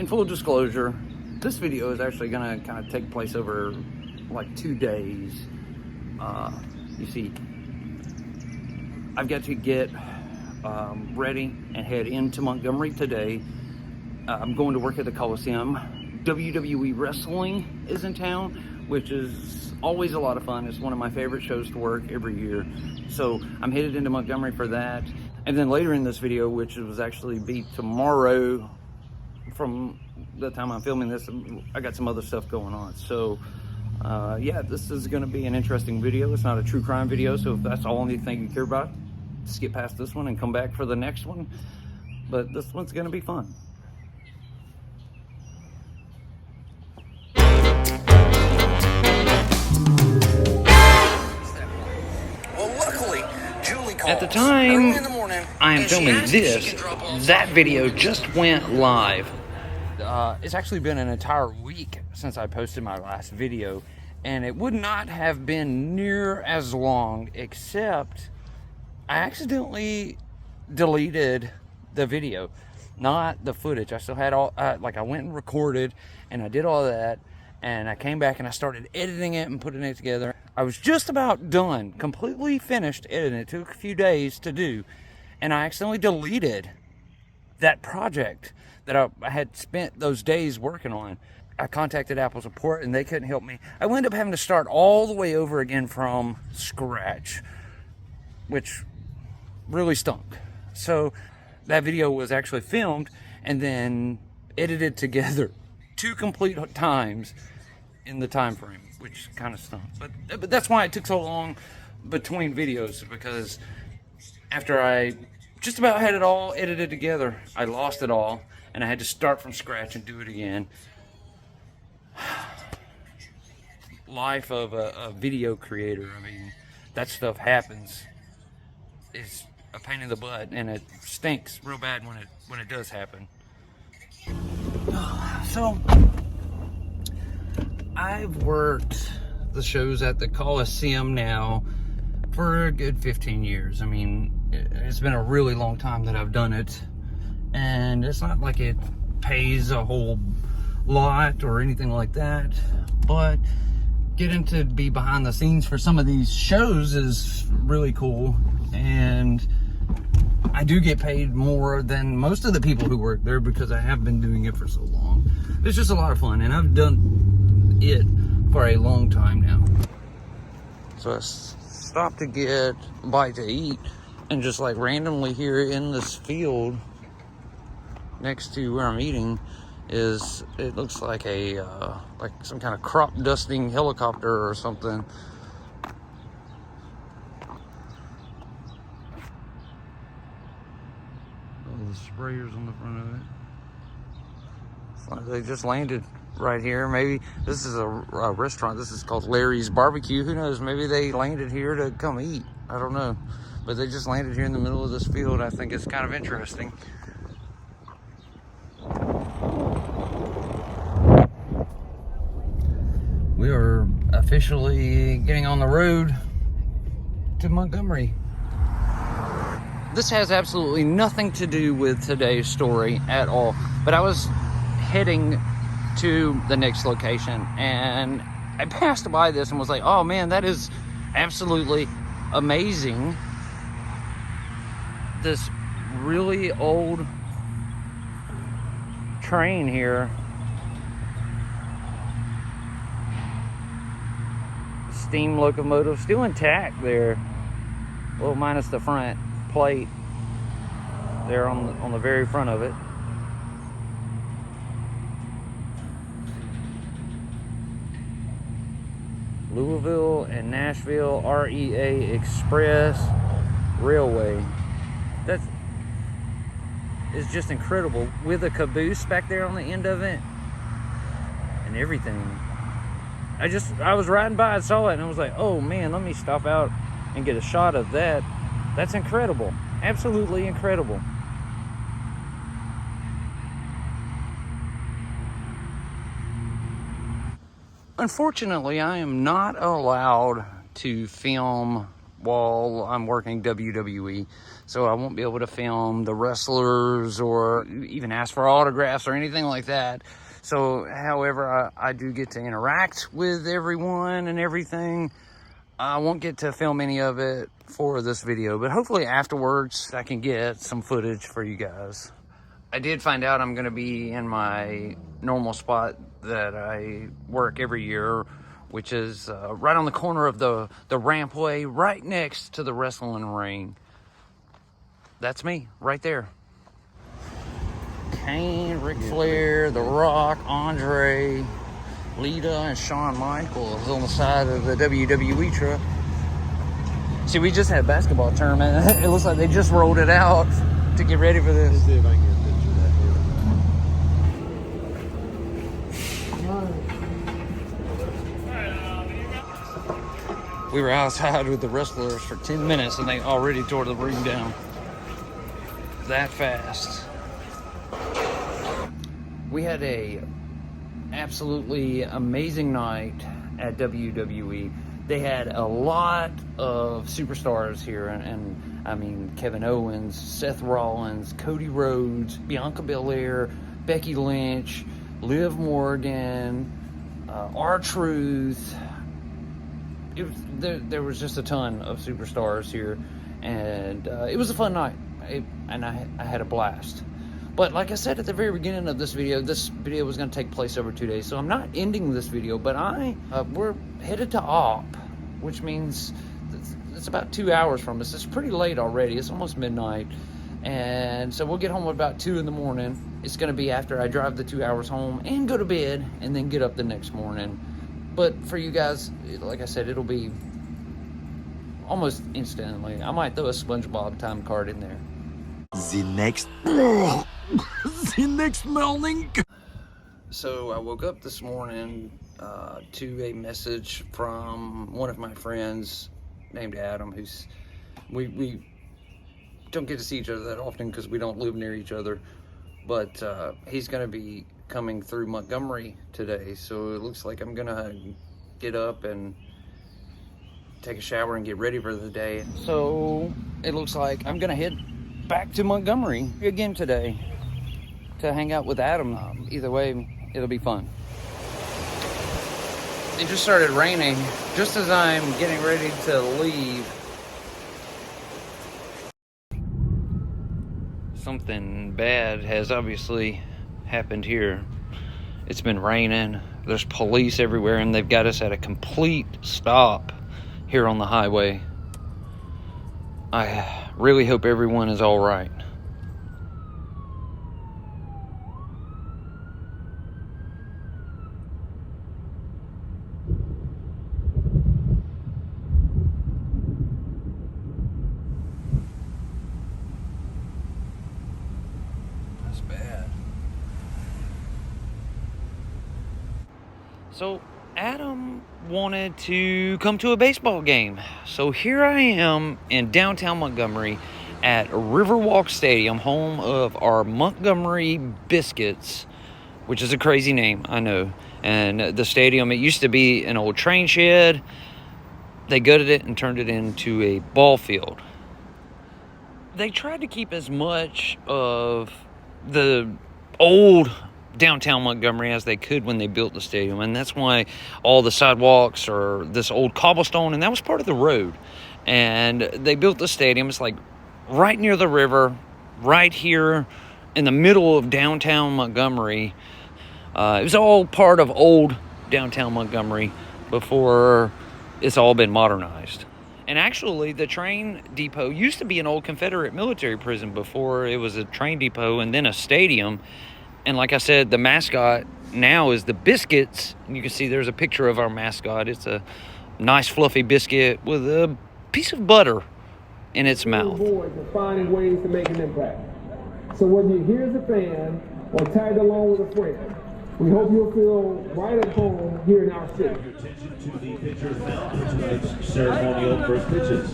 in full disclosure, this video is actually going to kind of take place over like 2 days. You see, I've got to get ready and head into Montgomery today. I'm going to work at the Coliseum. WWE Wrestling is in town, which is always a lot of fun. It's one of my favorite shows to work every year. So I'm headed into Montgomery for that. And then later in this video, which was actually be tomorrow, from the time I'm filming this, I got some other stuff going on. So yeah, this is going to be an interesting video. It's not a true crime video, so if that's all anything you care about, skip past this one and come back for the next one. But this one's going to be fun. At the time I am filming this, that video just went live. It's actually been an entire week since I posted my last video, and it would not have been near as long, except I accidentally deleted the video, not the footage. I still had all, like I went and recorded, and I did all that, and I came back and I started editing it and putting it together. I was just about done, completely finished editing. It took a few days to do, and I accidentally deleted that project that I had spent those days working on. I contacted Apple support and they couldn't help me. I wound up having to start all the way over again from scratch, which really stunk. So that video was actually filmed and then edited together 2 complete times in the time frame, which kind of stunk. But that's why it took so long between videos, because after I just about had it all edited together, I lost it all and I had to start from scratch and do it again. Life of a video creator, I mean, that stuff happens. It's a pain in the butt, and it stinks real bad when it does happen. So I've worked the shows at the Coliseum now for a good 15 years. I mean, it's been a really long time that I've done it, and it's not like it pays a whole lot or anything like that, but getting to be behind the scenes for some of these shows is really cool, and I do get paid more than most of the people who work there because I have been doing it for so long. It's just a lot of fun, and I've done it for a long time now. So I stopped to get a bite to eat, and just like randomly here in this field next to where I'm eating is, it looks like a like some kind of crop dusting helicopter or something. All the sprayers on the front of it. It's like they just landed right here. Maybe this is a restaurant. This is called Larry's Barbecue. Who knows? Maybe they landed here to come eat. I don't know. But they just landed here in the middle of this field. I think it's kind of interesting. We are officially getting on the road to Montgomery. This has absolutely nothing to do with today's story at all, but I was heading to the next location and I passed by this and was like, oh man, that is absolutely amazing. This really old train here, steam locomotive, still intact there, well, minus the front plate there on the very front of it. Louisville and Nashville REA Express Railway. That is just incredible, with a caboose back there on the end of it and everything. I was riding by and saw it and I was like, oh man, let me stop out and get a shot of that. That's incredible. Absolutely incredible. Unfortunately, I am not allowed to film while I'm working WWE, so I won't be able to film the wrestlers or even ask for autographs or anything like that. So, however, I do get to interact with everyone and everything. I won't get to film any of it for this video, but hopefully afterwards I can get some footage for you guys. I did find out I'm going to be in my normal spot that I work every year, which is right on the corner of the rampway, right next to the wrestling ring. That's me, right there. Kane, Ric Flair, The Rock, Andre, Lita, and Shawn Michaels on the side of the WWE truck. See, we just had a basketball tournament. It looks like they just rolled it out to get ready for this. Let's see if I can get a picture of that. We were outside with the wrestlers for 10 minutes and they already tore the ring down. That fast. We had a absolutely amazing night at WWE. They had a lot of superstars here, and I mean Kevin Owens, Seth Rollins, Cody Rhodes, Bianca Belair, Becky Lynch, Liv Morgan, R-Truth. There was just a ton of superstars here, and it was a fun night, and I had a blast. But like I said at the very beginning of this video was going to take place over 2 days, so I'm not ending this video, but we're headed to Op, which means it's about 2 hours from us. It's pretty late already. It's almost midnight, and so we'll get home at about 2 in the morning. It's going to be after I drive the 2 hours home and go to bed and then get up the next morning. But for you guys, like I said, it'll be almost instantly. I might throw a SpongeBob time card in there. The next morning. So I woke up this morning to a message from one of my friends named Adam, who's we don't get to see each other that often because we don't live near each other, but he's going to be coming through Montgomery today, so it looks like I'm gonna get up and take a shower and get ready for the day. So it looks like I'm gonna head back to Montgomery again today to hang out with Adam. Either way, it'll be fun. It just started raining just as I'm getting ready to leave. Something bad has obviously happened here. It's been raining, there's police everywhere, and they've got us at a complete stop here on the highway. I really hope everyone is all right. That's bad. So Adam wanted to come to a baseball game. So here I am in downtown Montgomery at Riverwalk Stadium, home of our Montgomery Biscuits, which is a crazy name, I know. And the stadium, it used to be an old train shed. They gutted it and turned it into a ball field. They tried to keep as much of the old downtown Montgomery as they could when they built the stadium, and that's why all the sidewalks are this old cobblestone, and that was part of the road. And they built the stadium. It's like right near the river, right here in the middle of downtown Montgomery. It was all part of old downtown Montgomery before it's all been modernized. And actually, the train depot used to be an old Confederate military prison before it was a train depot and then a stadium. And like I said, the mascot now is the Biscuits. And you can see there's a picture of our mascot. It's a nice fluffy biscuit with a piece of butter in its mouth. Boys are finding ways to make an impact. So whether you're here as a fan or tagged along with a friend, we hope you'll feel right at home here in our city. Your attention to the pitcher's mound for tonight's ceremonial first pitches.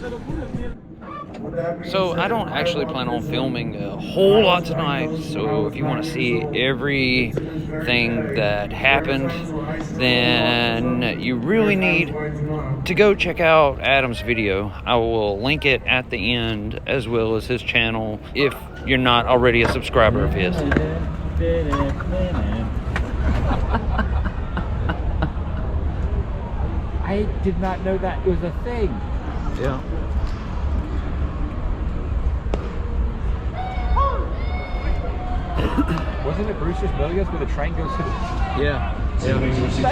So I don't actually plan on filming a whole lot tonight, so if you want to see everything that happened, then you really need to go check out Adam's video. I will link it at the end, as well as his channel, if you're not already a subscriber of his. I did not know that was a thing. Yeah. Wasn't it Brewster's Millions where the train goes to the... Yeah. That's amazing.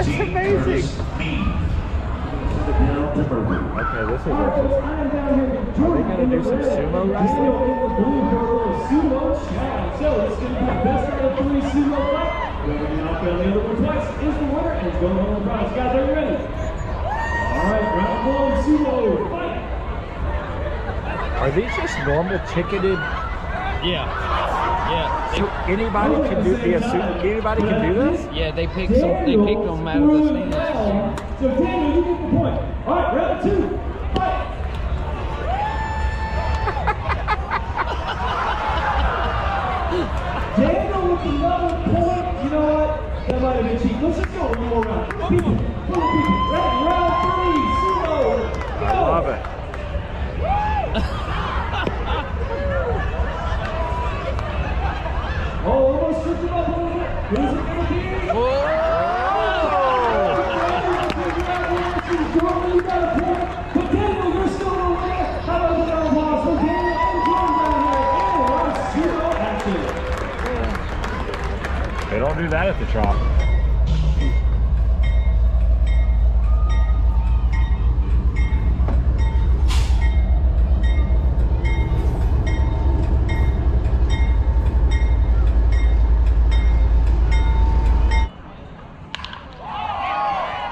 Okay, this is interesting. Are they going to do some sumo wrestling? So it's going to be the best out of 3 sumo fight. Whoever can knock down the other one twice is the winner and is going home with prize. Guys, are you ready? All right, round 1, sumo fight. Are these just normal ticketed? Yeah. So anybody can do anybody can do this? Yeah, they pick them out of the stands. So Daniel, you get the point. All right, round 2, fight. Daniel with another point. You know what? That might have been cheap. Let's just go one more round. People. Ready, round 3, sumo. I love it. Oh, almost tripped him up a little bit. Who's it going to be? You got a point. But Daniel, you're still in the way. How about the round of applause for Daniel and Jordan down here? And a lot of sumo action. They don't do that at the Trop.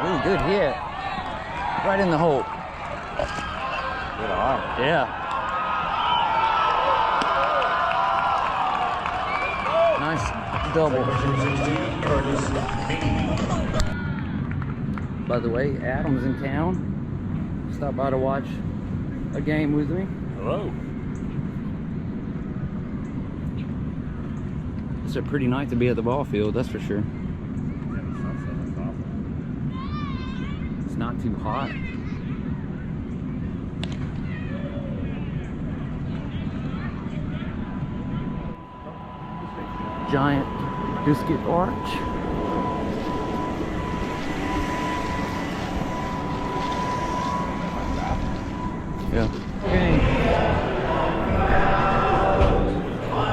Ooh, good hit. Right in the hole. Good arm. Yeah. Nice double. By the way, Adam's in town. Stop by to watch a game with me. Hello. It's a pretty night to be at the ball field, that's for sure. It's not too hot. Giant biscuit arch. Yeah. Okay.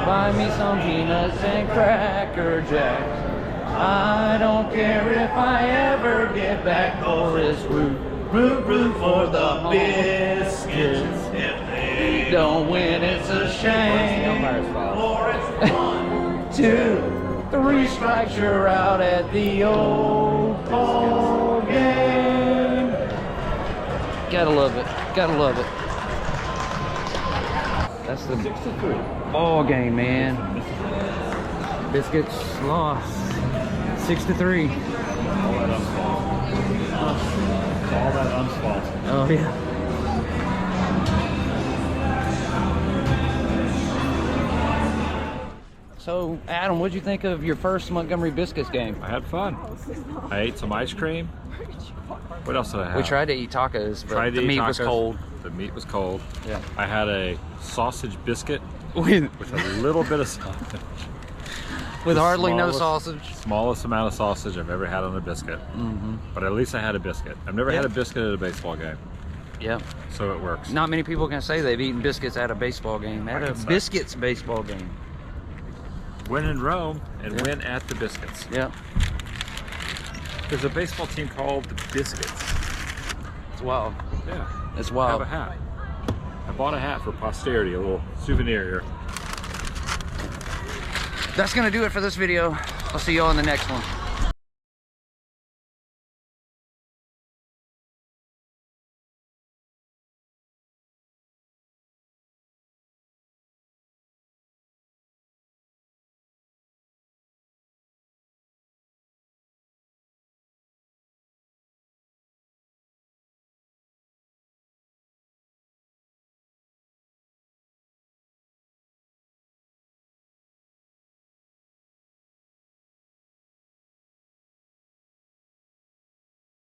Buy me some peanuts and Cracker Jacks. I don't care if I ever get back. Chorus root for the biscuits. If they don't win, it's a shame. Or it's 1, 2, 3 strikes, you're out at the old ball game. Gotta love it. Gotta love it. That's the 6-3. ball game, man. Biscuits lost 6-3. All that unspot. Oh yeah. So, Adam, what'd you think of your first Montgomery Biscuits game? I had fun. I ate some ice cream. What else did I have? We tried to eat tacos, but the meat was cold. The meat was cold. Yeah. I had a sausage biscuit With with a little bit of sausage. hardly no smallest- sausage. Smallest amount of sausage I've ever had on a biscuit. But at least I had a biscuit. I've never had a biscuit at a baseball game, Yeah. so it works. Not many people can say they've eaten biscuits at a baseball game. At a can say. Biscuits baseball game. Win in Rome and win at the Biscuits. Yeah. There's a baseball team called the Biscuits. It's wild. Yeah. It's I wild. have a hat. I bought a hat for posterity, a little souvenir here. That's gonna do it for this video. I'll see y'all in the next one.